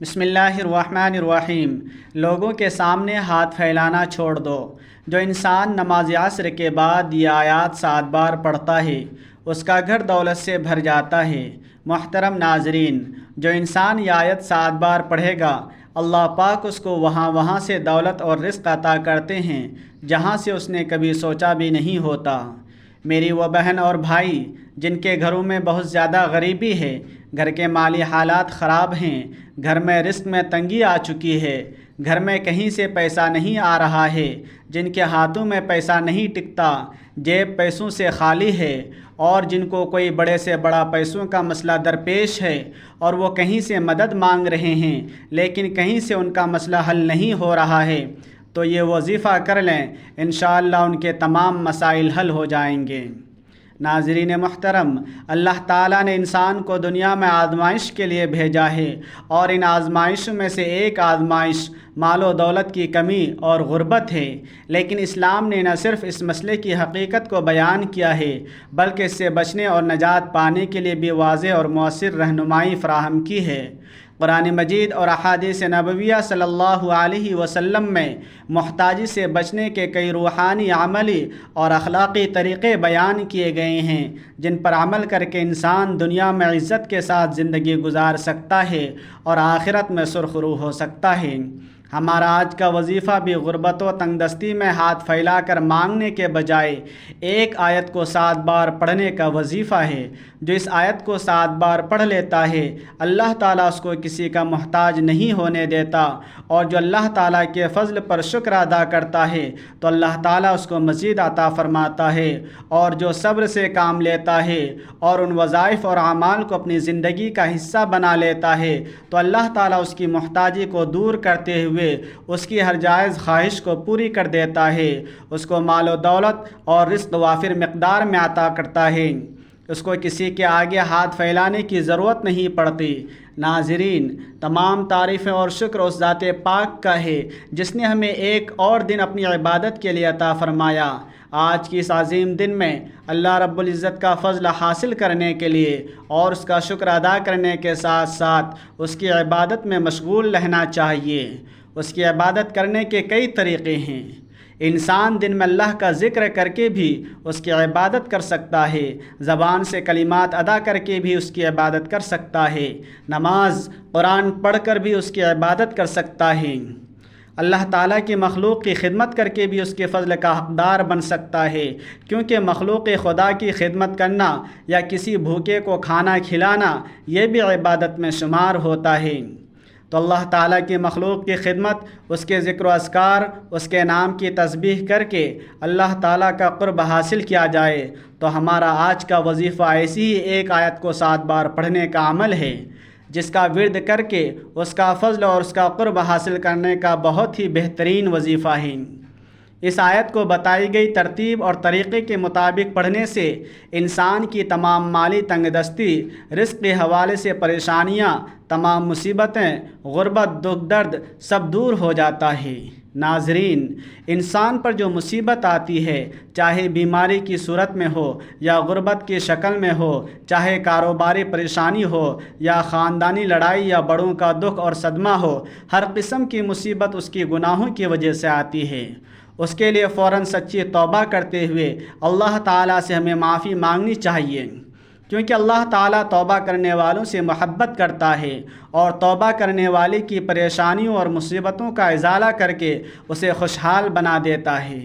بسم اللہ الرحمن الرحیم۔ لوگوں کے سامنے ہاتھ پھیلانا چھوڑ دو۔ جو انسان نماز عصر کے بعد یہ آیات 7 بار پڑھتا ہے اس کا گھر دولت سے بھر جاتا ہے۔ محترم ناظرین، جو انسان یہ آیت 7 بار پڑھے گا اللہ پاک اس کو وہاں سے دولت اور رزق عطا کرتے ہیں جہاں سے اس نے کبھی سوچا بھی نہیں ہوتا۔ میری وہ بہن اور بھائی جن کے گھروں میں بہت زیادہ غریبی ہے، گھر کے مالی حالات خراب ہیں، گھر میں رزق میں تنگی آ چکی ہے، گھر میں کہیں سے پیسہ نہیں آ رہا ہے، جن کے ہاتھوں میں پیسہ نہیں ٹکتا، جیب پیسوں سے خالی ہے، اور جن کو کوئی بڑے سے بڑا پیسوں کا مسئلہ درپیش ہے اور وہ کہیں سے مدد مانگ رہے ہیں لیکن کہیں سے ان کا مسئلہ حل نہیں ہو رہا ہے، تو یہ وظیفہ کر لیں، انشاءاللہ ان کے تمام مسائل حل ہو جائیں گے۔ ناظرین محترم، اللہ تعالیٰ نے انسان کو دنیا میں آزمائش کے لیے بھیجا ہے، اور ان آزمائشوں میں سے ایک آزمائش مال و دولت کی کمی اور غربت ہے، لیکن اسلام نے نہ صرف اس مسئلے کی حقیقت کو بیان کیا ہے بلکہ اس سے بچنے اور نجات پانے کے لیے بھی واضح اور مؤثر رہنمائی فراہم کی ہے۔ قرآن مجید اور احادیث نبویہ صلی اللہ علیہ وسلم میں محتاجی سے بچنے کے کئی روحانی، عملی اور اخلاقی طریقے بیان کیے گئے ہیں جن پر عمل کر کے انسان دنیا میں عزت کے ساتھ زندگی گزار سکتا ہے اور آخرت میں سرخرو ہو سکتا ہے۔ ہمارا آج کا وظیفہ بھی غربت و تنگ دستی میں ہاتھ پھیلا کر مانگنے کے بجائے ایک آیت کو 7 بار پڑھنے کا وظیفہ ہے۔ جو اس آیت کو 7 بار پڑھ لیتا ہے اللہ تعالیٰ اس کو کسی کا محتاج نہیں ہونے دیتا، اور جو اللہ تعالیٰ کے فضل پر شکر ادا کرتا ہے تو اللہ تعالیٰ اس کو مزید عطا فرماتا ہے، اور جو صبر سے کام لیتا ہے اور ان وظائف اور اعمال کو اپنی زندگی کا حصہ بنا لیتا ہے تو اللہ تعالیٰ اس کی محتاجی کو دور کرتے ہوئے اس کی ہر جائز خواہش کو پوری کر دیتا ہے، اس کو مال و دولت اور رزق وافر مقدار میں عطا کرتا ہے، اس کو کسی کے آگے ہاتھ پھیلانے کی ضرورت نہیں پڑتی۔ ناظرین، تمام تعریفیں اور شکر اس ذات پاک کا ہے جس نے ہمیں ایک اور دن اپنی عبادت کے لیے عطا فرمایا۔ آج کی اس عظیم دن میں اللہ رب العزت کا فضل حاصل کرنے کے لیے اور اس کا شکر ادا کرنے کے ساتھ ساتھ اس کی عبادت میں مشغول رہنا چاہیے۔ اس کی عبادت کرنے کے کئی طریقے ہیں۔ انسان دن میں اللہ کا ذکر کر کے بھی اس کی عبادت کر سکتا ہے، زبان سے کلمات ادا کر کے بھی اس کی عبادت کر سکتا ہے، نماز قرآن پڑھ کر بھی اس کی عبادت کر سکتا ہے، اللہ تعالیٰ کی مخلوق کی خدمت کر کے بھی اس کے فضل کا حقدار بن سکتا ہے، کیونکہ مخلوق خدا کی خدمت کرنا یا کسی بھوکے کو کھانا کھلانا یہ بھی عبادت میں شمار ہوتا ہے۔ تو اللہ تعالیٰ کی مخلوق کی خدمت، اس کے ذکر و اذکار، اس کے نام کی تسبیح کر کے اللہ تعالیٰ کا قرب حاصل کیا جائے تو ہمارا آج کا وظیفہ ایسی ہی ایک آیت کو 7 بار پڑھنے کا عمل ہے جس کا ورد کر کے اس کا فضل اور اس کا قرب حاصل کرنے کا بہت ہی بہترین وظیفہ ہے۔ اس آیت کو بتائی گئی ترتیب اور طریقے کے مطابق پڑھنے سے انسان کی تمام مالی تنگ دستی، رزق کے حوالے سے پریشانیاں، تمام مصیبتیں، غربت، دکھ درد سب دور ہو جاتا ہے۔ ناظرین، انسان پر جو مصیبت آتی ہے، چاہے بیماری کی صورت میں ہو یا غربت کی شکل میں ہو، چاہے کاروباری پریشانی ہو یا خاندانی لڑائی یا بڑوں کا دکھ اور صدمہ ہو، ہر قسم کی مصیبت اس کی گناہوں کی وجہ سے آتی ہے۔ اس کے لیے فوراً سچی توبہ کرتے ہوئے اللہ تعالیٰ سے ہمیں معافی مانگنی چاہیے، کیونکہ اللہ تعالیٰ توبہ کرنے والوں سے محبت کرتا ہے اور توبہ کرنے والے کی پریشانیوں اور مصیبتوں کا ازالہ کر کے اسے خوشحال بنا دیتا ہے۔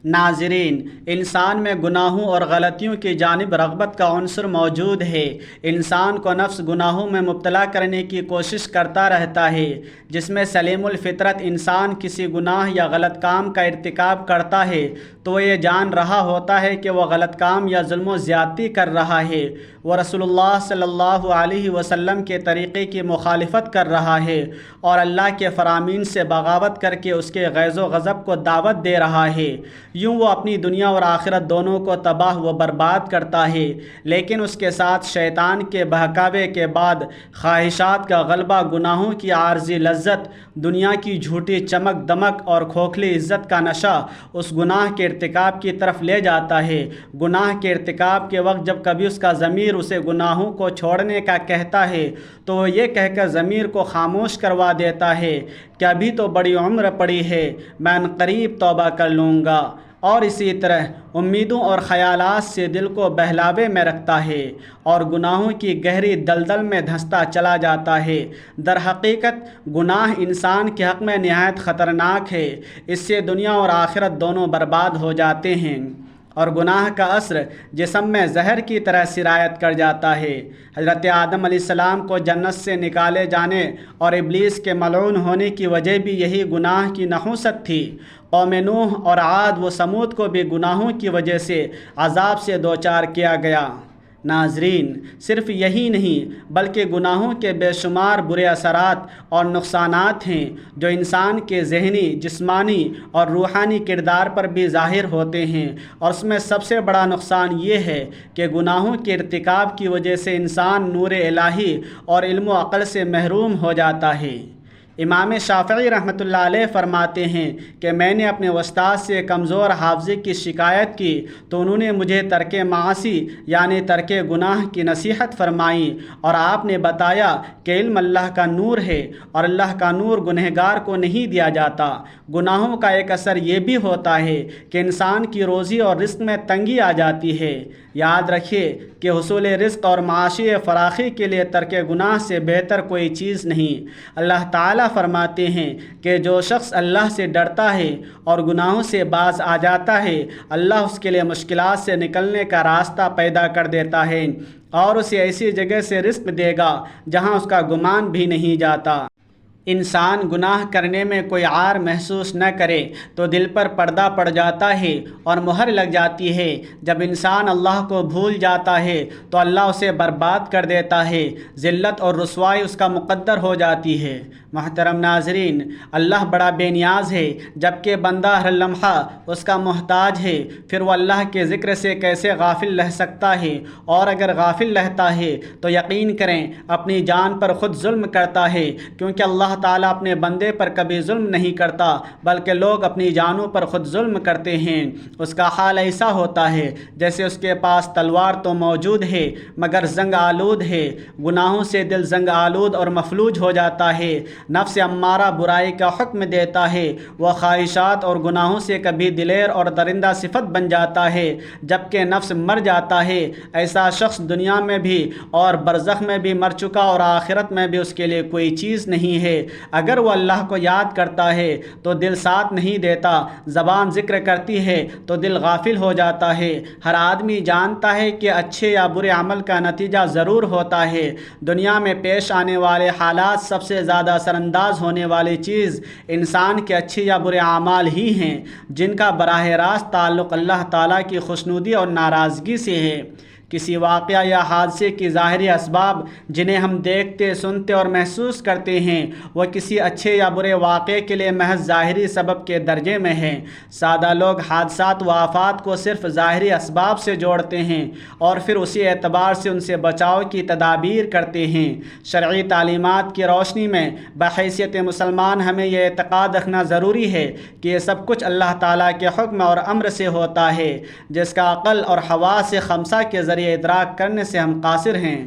ناظرین، انسان میں گناہوں اور غلطیوں کی جانب رغبت کا عنصر موجود ہے۔ انسان کو نفس گناہوں میں مبتلا کرنے کی کوشش کرتا رہتا ہے، جس میں سلیم الفطرت انسان کسی گناہ یا غلط کام کا ارتکاب کرتا ہے تو وہ یہ جان رہا ہوتا ہے کہ وہ غلط کام یا ظلم و زیادتی کر رہا ہے، وہ رسول اللہ صلی اللہ علیہ وسلم کے طریقے کی مخالفت کر رہا ہے اور اللہ کے فرامین سے بغاوت کر کے اس کے غیظ و غضب کو دعوت دے رہا ہے۔ یوں وہ اپنی دنیا اور آخرت دونوں کو تباہ و برباد کرتا ہے، لیکن اس کے ساتھ شیطان کے بہکاوے کے بعد خواہشات کا غلبہ، گناہوں کی عارضی لذت، دنیا کی جھوٹی چمک دمک اور کھوکھلی عزت کا نشہ اس گناہ کے ارتکاب کی طرف لے جاتا ہے۔ گناہ کے ارتکاب کے وقت جب کبھی اس کا ضمیر اسے گناہوں کو چھوڑنے کا کہتا ہے تو وہ یہ کہہ کر ضمیر کو خاموش کروا دیتا ہے کہ ابھی تو بڑی عمر پڑی ہے، میں عنقریب توبہ کر لوں گا، اور اسی طرح امیدوں اور خیالات سے دل کو بہلاوے میں رکھتا ہے اور گناہوں کی گہری دلدل میں دھنستا چلا جاتا ہے۔ در حقیقت گناہ انسان کے حق میں نہایت خطرناک ہے، اس سے دنیا اور آخرت دونوں برباد ہو جاتے ہیں، اور گناہ کا اثر جسم میں زہر کی طرح سرایت کر جاتا ہے۔ حضرت آدم علیہ السلام کو جنت سے نکالے جانے اور ابلیس کے ملعون ہونے کی وجہ بھی یہی گناہ کی نحوست تھی۔ قوم نوح اور عاد و سمود کو بھی گناہوں کی وجہ سے عذاب سے دوچار کیا گیا۔ ناظرین، صرف یہی نہیں بلکہ گناہوں کے بے شمار برے اثرات اور نقصانات ہیں جو انسان کے ذہنی، جسمانی اور روحانی کردار پر بھی ظاہر ہوتے ہیں، اور اس میں سب سے بڑا نقصان یہ ہے کہ گناہوں کے ارتکاب کی وجہ سے انسان نور الہی اور علم و عقل سے محروم ہو جاتا ہے۔ امام شافعی رحمۃ اللہ علیہ فرماتے ہیں کہ میں نے اپنے استاد سے کمزور حافظے کی شکایت کی تو انہوں نے مجھے ترک معاصی یعنی ترک گناہ کی نصیحت فرمائی، اور آپ نے بتایا کہ علم اللہ کا نور ہے اور اللہ کا نور گنہگار کو نہیں دیا جاتا۔ گناہوں کا ایک اثر یہ بھی ہوتا ہے کہ انسان کی روزی اور رزق میں تنگی آ جاتی ہے۔ یاد رکھیے کہ حصول رزق اور معاشی فراخی کے لیے ترک گناہ سے بہتر کوئی چیز نہیں۔ اللہ تعالیٰ فرماتے ہیں کہ جو شخص اللہ سے ڈرتا ہے اور گناہوں سے باز آ جاتا ہے، اللہ اس کے لیے مشکلات سے نکلنے کا راستہ پیدا کر دیتا ہے اور اسے ایسی جگہ سے رزق دے گا جہاں اس کا گمان بھی نہیں جاتا۔ انسان گناہ کرنے میں کوئی عار محسوس نہ کرے تو دل پر پردہ پڑ جاتا ہے اور مہر لگ جاتی ہے۔ جب انسان اللہ کو بھول جاتا ہے تو اللہ اسے برباد کر دیتا ہے، ذلت اور رسوائی اس کا مقدر ہو جاتی ہے۔ محترم ناظرین، اللہ بڑا بے نیاز ہے جبکہ بندہ ہر لمحہ اس کا محتاج ہے، پھر وہ اللہ کے ذکر سے کیسے غافل رہ سکتا ہے؟ اور اگر غافل رہتا ہے تو یقین کریں اپنی جان پر خود ظلم کرتا ہے، کیونکہ اللہ تعالیٰ اپنے بندے پر کبھی ظلم نہیں کرتا بلکہ لوگ اپنی جانوں پر خود ظلم کرتے ہیں۔ اس کا حال ایسا ہوتا ہے جیسے اس کے پاس تلوار تو موجود ہے مگر زنگ آلود ہے۔ گناہوں سے دل زنگ آلود اور مفلوج ہو جاتا ہے۔ نفس امارہ برائی کا حکم دیتا ہے، وہ خواہشات اور گناہوں سے کبھی دلیر اور درندہ صفت بن جاتا ہے جبکہ نفس مر جاتا ہے۔ ایسا شخص دنیا میں بھی اور برزخ میں بھی مر چکا اور آخرت میں بھی اس کے لیے کوئی چیز نہیں ہے۔ اگر وہ اللہ کو یاد کرتا ہے تو دل ساتھ نہیں دیتا، زبان ذکر کرتی ہے تو دل غافل ہو جاتا ہے۔ ہر آدمی جانتا ہے کہ اچھے یا برے عمل کا نتیجہ ضرور ہوتا ہے۔ دنیا میں پیش آنے والے حالات سب سے زیادہ اثر انداز ہونے والی چیز انسان کے اچھے یا برے اعمال ہی ہیں، جن کا براہ راست تعلق اللہ تعالیٰ کی خوشنودی اور ناراضگی سے ہے۔ کسی واقعہ یا حادثے کی ظاہری اسباب جنہیں ہم دیکھتے، سنتے اور محسوس کرتے ہیں وہ کسی اچھے یا برے واقعے کے لیے محض ظاہری سبب کے درجے میں ہیں۔ سادہ لوگ حادثات و آفات کو صرف ظاہری اسباب سے جوڑتے ہیں اور پھر اسی اعتبار سے ان سے بچاؤ کی تدابیر کرتے ہیں۔ شرعی تعلیمات کی روشنی میں بحیثیت مسلمان ہمیں یہ اعتقاد رکھنا ضروری ہے کہ یہ سب کچھ اللہ تعالیٰ کے حکم اور امر سے ہوتا ہے، جس کا عقل اور حواس خمسہ کے ذریعے ادراک کرنے سے ہم قاصر ہیں۔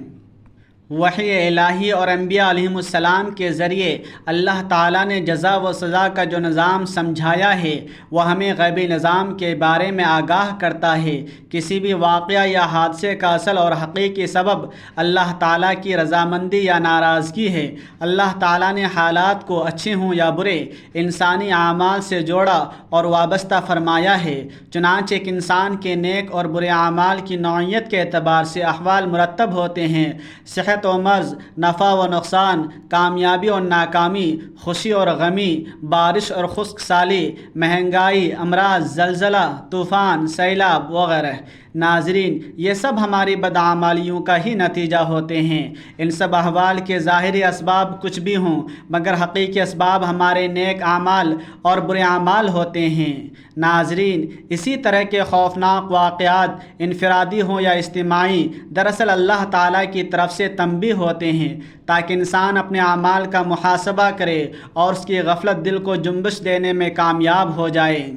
وحی الہی اور انبیاء علیہم السلام کے ذریعے اللہ تعالیٰ نے جزا و سزا کا جو نظام سمجھایا ہے وہ ہمیں غیبی نظام کے بارے میں آگاہ کرتا ہے۔ کسی بھی واقعہ یا حادثے کا اصل اور حقیقی سبب اللہ تعالیٰ کی رضامندی یا ناراضگی ہے۔ اللہ تعالیٰ نے حالات کو اچھے ہوں یا برے انسانی اعمال سے جوڑا اور وابستہ فرمایا ہے۔ چنانچہ ایک انسان کے نیک اور برے اعمال کی نوعیت کے اعتبار سے احوال مرتب ہوتے ہیں۔ صحت و مرض، نفع و نقصان، کامیابی اور ناکامی، خوشی اور غمی، بارش اور خشک سالی، مہنگائی، امراض، زلزلہ، طوفان، سیلاب وغیرہ۔ ناظرین، یہ سب ہماری بدعمالیوں کا ہی نتیجہ ہوتے ہیں۔ ان سب احوال کے ظاہری اسباب کچھ بھی ہوں، مگر حقیقی اسباب ہمارے نیک اعمال اور برے اعمال ہوتے ہیں۔ ناظرین، اسی طرح کے خوفناک واقعات انفرادی ہوں یا اجتماعی، دراصل اللہ تعالیٰ کی طرف سے تنبیہ ہوتے ہیں تاکہ انسان اپنے اعمال کا محاسبہ کرے اور اس کی غفلت دل کو جنبش دینے میں کامیاب ہو جائے۔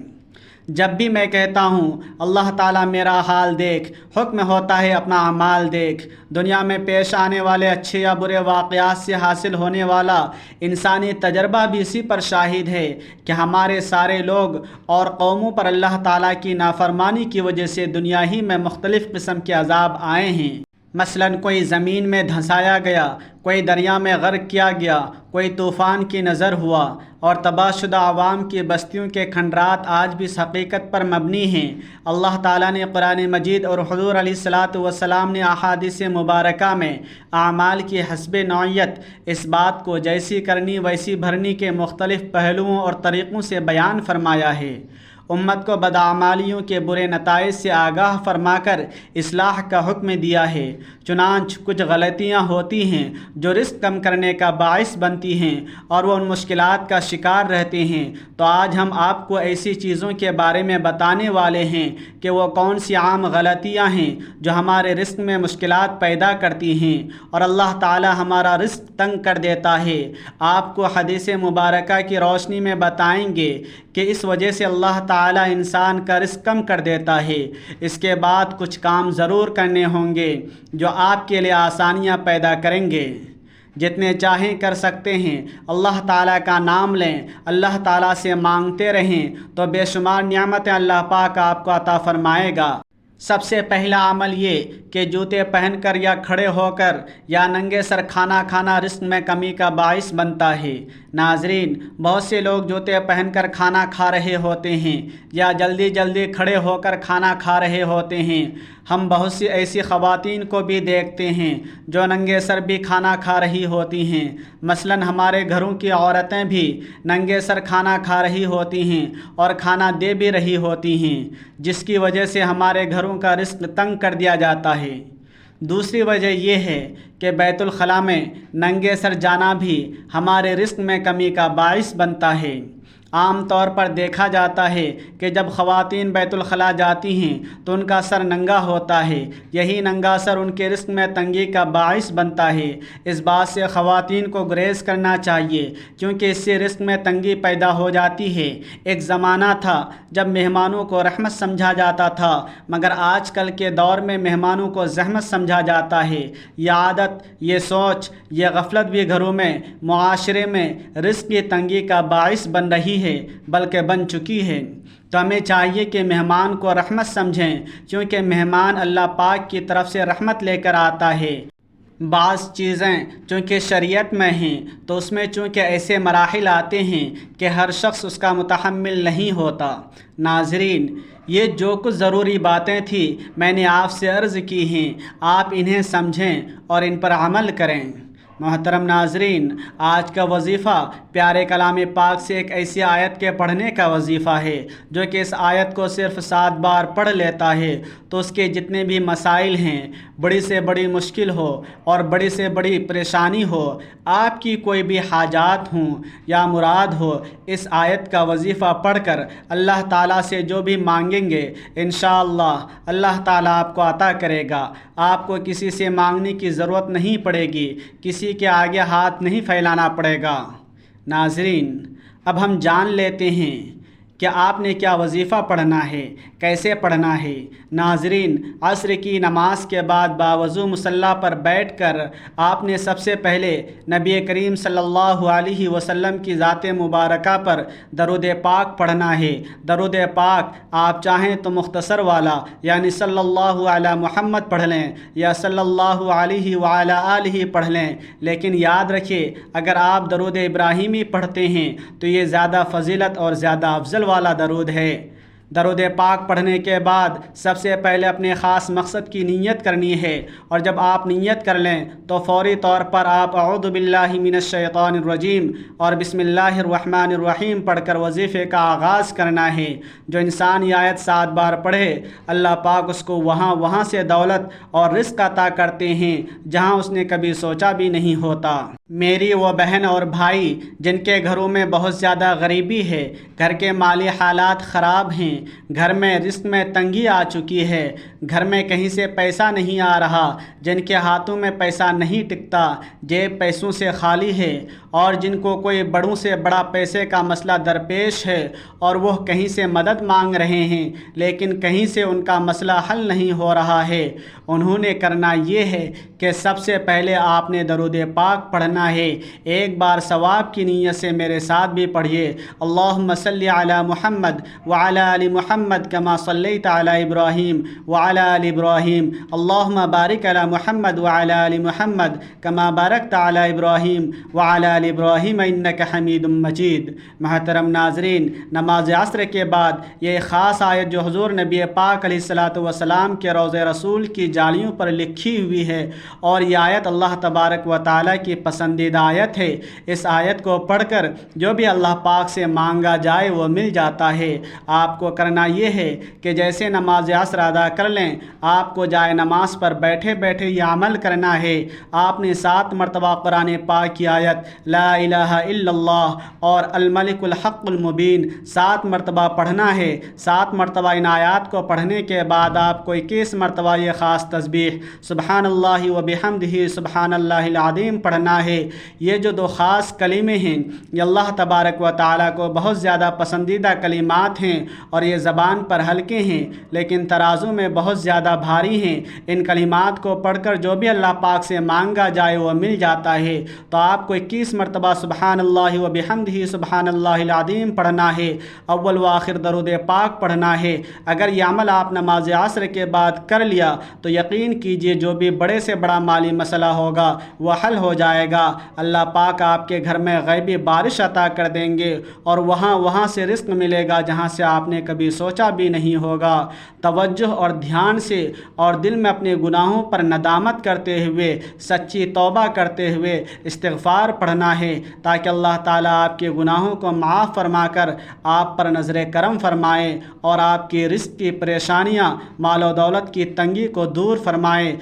جب بھی میں کہتا ہوں اللہ تعالیٰ میرا حال دیکھ، حکم ہوتا ہے اپنا اعمال دیکھ۔ دنیا میں پیش آنے والے اچھے یا برے واقعات سے حاصل ہونے والا انسانی تجربہ بھی اسی پر شاہد ہے کہ ہمارے سارے لوگ اور قوموں پر اللہ تعالیٰ کی نافرمانی کی وجہ سے دنیا ہی میں مختلف قسم کے عذاب آئے ہیں۔ مثلاً کوئی زمین میں دھنسایا گیا، کوئی دریا میں غرق کیا گیا، کوئی طوفان کی نظر ہوا، اور تباہ شدہ عوام کی بستیوں کے کھنڈرات آج بھی اس حقیقت پر مبنی ہیں۔ اللہ تعالیٰ نے قرآن مجید اور حضور علیہ الصلاۃ والسلام نے احادیث مبارکہ میں اعمال کی حسب نوعیت اس بات کو جیسی کرنی ویسی بھرنی کے مختلف پہلوؤں اور طریقوں سے بیان فرمایا ہے۔ امت کو بدعمالیوں کے برے نتائج سے آگاہ فرما کر اصلاح کا حکم دیا ہے۔ چنانچہ کچھ غلطیاں ہوتی ہیں جو رزق کم کرنے کا باعث بنتی ہیں اور وہ ان مشکلات کا شکار رہتے ہیں، تو آج ہم آپ کو ایسی چیزوں کے بارے میں بتانے والے ہیں کہ وہ کون سی عام غلطیاں ہیں جو ہمارے رزق میں مشکلات پیدا کرتی ہیں اور اللہ تعالی ہمارا رزق تنگ کر دیتا ہے۔ آپ کو حدیث مبارکہ کی روشنی میں بتائیں گے کہ اس وجہ سے اللہ تعالی انسان کا رزق کم کر دیتا ہے۔ اس کے بعد کچھ کام ضرور کرنے ہوں گے جو آپ کے لیے آسانیاں پیدا کریں گے۔ جتنے چاہیں کر سکتے ہیں، اللہ تعالیٰ کا نام لیں، اللہ تعالیٰ سے مانگتے رہیں تو بے شمار نعمتیں اللہ پاک آپ کو عطا فرمائے گا۔ سب سے پہلا عمل یہ کہ جوتے پہن کر یا کھڑے ہو کر یا ننگے سر کھانا کھانا رزق میں کمی کا باعث بنتا ہے۔ ناظرین، بہت سے لوگ جوتے پہن کر کھانا کھا رہے ہوتے ہیں یا جلدی جلدی کھڑے ہو کر کھانا کھا رہے ہوتے ہیں۔ ہم بہت سی ایسی خواتین کو بھی دیکھتے ہیں جو ننگے سر بھی کھانا کھا رہی ہوتی ہیں۔ مثلاً ہمارے گھروں کی عورتیں بھی ننگے سر کھانا کھا رہی ہوتی ہیں اور کھانا دے بھی رہی ہوتی ہیں، جس کی وجہ سے ہمارے گھروں کا رزق تنگ کر دیا جاتا ہے۔ دوسری وجہ یہ ہے کہ بیت الخلاء میں ننگے سر جانا بھی ہمارے رزق میں کمی کا باعث بنتا ہے۔ عام طور پر دیکھا جاتا ہے کہ جب خواتین بیت الخلاء جاتی ہیں تو ان کا سر ننگا ہوتا ہے۔ یہی ننگا سر ان کے رزق میں تنگی کا باعث بنتا ہے۔ اس بات سے خواتین کو گریز کرنا چاہیے کیونکہ اس سے رزق میں تنگی پیدا ہو جاتی ہے۔ ایک زمانہ تھا جب مہمانوں کو رحمت سمجھا جاتا تھا، مگر آج کل کے دور میں مہمانوں کو زحمت سمجھا جاتا ہے۔ یہ عادت، یہ سوچ، یہ غفلت بھی گھروں میں، معاشرے میں رزق کی تنگی کا باعث بن رہی ہے، بلکہ بن چکی ہے۔ تو ہمیں چاہیے کہ مہمان کو رحمت سمجھیں کیونکہ مہمان اللہ پاک کی طرف سے رحمت لے کر آتا ہے۔ بعض چیزیں چونکہ شریعت میں ہیں تو اس میں چونکہ ایسے مراحل آتے ہیں کہ ہر شخص اس کا متحمل نہیں ہوتا۔ ناظرین، یہ جو کچھ ضروری باتیں تھیں میں نے آپ سے عرض کی ہیں، آپ انہیں سمجھیں اور ان پر عمل کریں۔ محترم ناظرین، آج کا وظیفہ پیارے کلام پاک سے ایک ایسی آیت کے پڑھنے کا وظیفہ ہے جو کہ اس آیت کو صرف 7 بار پڑھ لیتا ہے تو اس کے جتنے بھی مسائل ہیں، بڑی سے بڑی مشکل ہو اور بڑی سے بڑی پریشانی ہو، آپ کی کوئی بھی حاجات ہوں یا مراد ہو، اس آیت کا وظیفہ پڑھ کر اللہ تعالیٰ سے جو بھی مانگیں گے انشاءاللہ اللہ تعالیٰ آپ کو عطا کرے گا۔ آپ کو کسی سے مانگنے کی ضرورت نہیں پڑے گی، کسی کے آگے ہاتھ نہیں پھیلانا پڑے گا۔ ناظرین، اب ہم جان لیتے ہیں کہ آپ نے کیا وظیفہ پڑھنا ہے، کیسے پڑھنا ہے۔ ناظرین، عصر کی نماز کے بعد باوضو مصلی پر بیٹھ کر آپ نے سب سے پہلے نبی کریم صلی اللہ علیہ وسلم کی ذات مبارکہ پر درود پاک پڑھنا ہے۔ درود پاک آپ چاہیں تو مختصر والا یعنی صلی اللہ علی محمد پڑھ لیں یا صلی اللہ علیہ وعلی آلہ پڑھ لیں، لیکن یاد رکھیے اگر آپ درود ابراہیمی پڑھتے ہیں تو یہ زیادہ فضیلت اور زیادہ افضل والا درود ہے۔ درود پاک پڑھنے کے بعد سب سے پہلے اپنے خاص مقصد کی نیت کرنی ہے، اور جب آپ نیت کر لیں تو فوری طور پر آپ اعوذ باللہ من الشیطان الرجیم اور بسم اللہ الرحمن الرحیم پڑھ کر وظیفے کا آغاز کرنا ہے۔ جو انسان یہ آیت 7 بار پڑھے، اللہ پاک اس کو وہاں سے دولت اور رزق عطا کرتے ہیں جہاں اس نے کبھی سوچا بھی نہیں ہوتا۔ میری وہ بہن اور بھائی جن کے گھروں میں بہت زیادہ غریبی ہے، گھر کے مالی حالات خراب ہیں، گھر میں رزق میں تنگی آ چکی ہے، گھر میں کہیں سے پیسہ نہیں آ رہا، جن کے ہاتھوں میں پیسہ نہیں ٹکتا، جیب پیسوں سے خالی ہے، اور جن کو کوئی بڑوں سے بڑا پیسے کا مسئلہ درپیش ہے اور وہ کہیں سے مدد مانگ رہے ہیں لیکن کہیں سے ان کا مسئلہ حل نہیں ہو رہا ہے، انہوں نے کرنا یہ ہے کہ سب سے پہلے آپ نے درود پاک پڑھنا ہے۔ ایک بار ثواب کی نیت سے میرے ساتھ بھی پڑھیے، اللہم صلی علی محمد وعلی آل محمد کما صلیت علی ابراہیم وعلی آل ابراہیم، اللہم بارک علی محمد وعلی آل محمد کما بارکت علی ابراہیم وعلی آل ابراہیم انک حمید مجید۔ محترم ناظرین، نماز عصر کے بعد یہ خاص آیت جو حضور نبی پاک علیہ الصلوۃ والسلام کے روضہ رسول کی جالیوں پر لکھی ہوئی ہے، اور یہ آیت اللہ تبارک و تعالیٰ کی پسندیدہ آیت ہے۔ اس آیت کو پڑھ کر جو بھی اللہ پاک سے مانگا جائے وہ مل جاتا ہے۔ آپ کو کرنا یہ ہے کہ جیسے نماز عصر ادا کر لیں، آپ کو جائے نماز پر بیٹھے بیٹھے یہ عمل کرنا ہے۔ آپ نے 7 مرتبہ قرآن پاک کی آیت لا الہ الا اللہ اور الملک الحق المبین 7 مرتبہ پڑھنا ہے۔ 7 مرتبہ ان آیات کو پڑھنے کے بعد آپ کو 21 مرتبہ یہ خاص تسبیح سبحان اللہ و بحمدہ سبحان اللہ العظیم پڑھنا ہے۔ یہ جو 2 خاص کلمے ہیں یہ اللہ تبارک و تعالیٰ کو بہت زیادہ پسندیدہ کلمات ہیں، اور یہ زبان پر ہلکے ہیں لیکن ترازو میں بہت زیادہ بھاری ہیں۔ ان کلمات کو پڑھ کر جو بھی اللہ پاک سے مانگا جائے وہ مل جاتا ہے۔ تو آپ کو 21 مرتبہ سبحان اللہ و بحمدہ سبحان اللہ العظیم پڑھنا ہے، اول و آخر درود پاک پڑھنا ہے۔ اگر یہ عمل آپ نماز عصر کے بعد کر لیا تو یقین کیجئے جو بھی بڑے سے بڑا مالی مسئلہ ہوگا وہ حل ہو جائے گا۔ اللہ پاک آپ کے گھر میں غیبی بارش عطا کر دیں گے، اور وہاں سے رزق ملے گا جہاں سے آپ نے کبھی سوچا بھی نہیں ہوگا۔ توجہ اور دھیان سے اور دل میں اپنے گناہوں پر ندامت کرتے ہوئے، سچی توبہ کرتے ہوئے استغفار پڑھنا ہے تاکہ اللہ تعالیٰ آپ کے گناہوں کو معاف فرما کر آپ پر نظر کرم فرمائے اور آپ کی رزق کی پریشانیاں، مال و دولت کی تنگی کو دور فرمائے،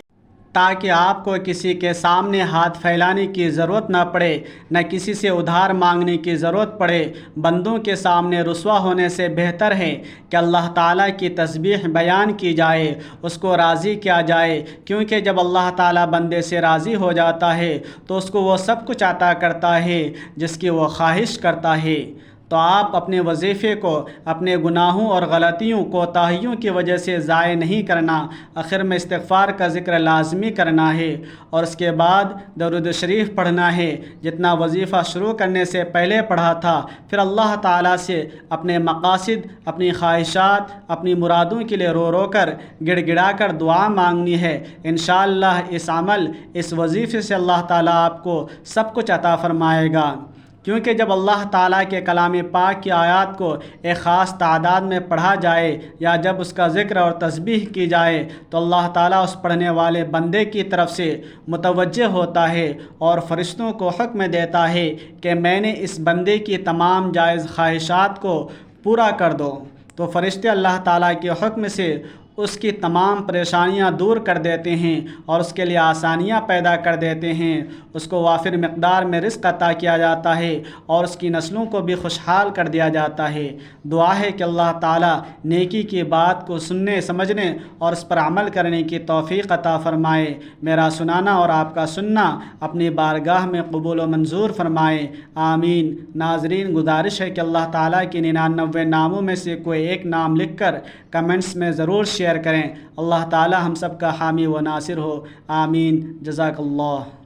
تاکہ آپ کو کسی کے سامنے ہاتھ پھیلانے کی ضرورت نہ پڑے، نہ کسی سے ادھار مانگنے کی ضرورت پڑے۔ بندوں کے سامنے رسوا ہونے سے بہتر ہے کہ اللہ تعالیٰ کی تسبیح بیان کی جائے، اس کو راضی کیا جائے، کیونکہ جب اللہ تعالیٰ بندے سے راضی ہو جاتا ہے تو اس کو وہ سب کچھ عطا کرتا ہے جس کی وہ خواہش کرتا ہے۔ تو آپ اپنے وظیفے کو اپنے گناہوں اور غلطیوں کوتاہیوں کی وجہ سے ضائع نہیں کرنا، آخر میں استغفار کا ذکر لازمی کرنا ہے، اور اس کے بعد درود شریف پڑھنا ہے جتنا وظیفہ شروع کرنے سے پہلے پڑھا تھا۔ پھر اللہ تعالیٰ سے اپنے مقاصد، اپنی خواہشات، اپنی مرادوں کے لیے رو رو کر گڑ گڑا کر دعا مانگنی ہے۔ انشاءاللہ اس عمل، اس وظیفے سے اللہ تعالیٰ آپ کو سب کچھ عطا فرمائے گا، کیونکہ جب اللہ تعالیٰ کے کلام پاک کی آیات کو ایک خاص تعداد میں پڑھا جائے یا جب اس کا ذکر اور تسبیح کی جائے تو اللہ تعالیٰ اس پڑھنے والے بندے کی طرف سے متوجہ ہوتا ہے اور فرشتوں کو حکم دیتا ہے کہ میں نے اس بندے کی تمام جائز خواہشات کو پورا کر دو۔ تو فرشتے اللہ تعالیٰ کے حکم سے اس کی تمام پریشانیاں دور کر دیتے ہیں اور اس کے لیے آسانیاں پیدا کر دیتے ہیں، اس کو وافر مقدار میں رزق عطا کیا جاتا ہے اور اس کی نسلوں کو بھی خوشحال کر دیا جاتا ہے۔ دعا ہے کہ اللہ تعالیٰ نیکی کی بات کو سننے، سمجھنے اور اس پر عمل کرنے کی توفیق عطا فرمائے۔ میرا سنانا اور آپ کا سننا اپنی بارگاہ میں قبول و منظور فرمائے، آمین۔ ناظرین، گزارش ہے کہ اللہ تعالیٰ کے 99 ناموں میں سے کوئی ایک نام لکھ کر کمنٹس میں ضرور شیئر کریں۔ اللہ تعالی ہم سب کا حامی و ناصر ہو، آمین۔ جزاک اللہ۔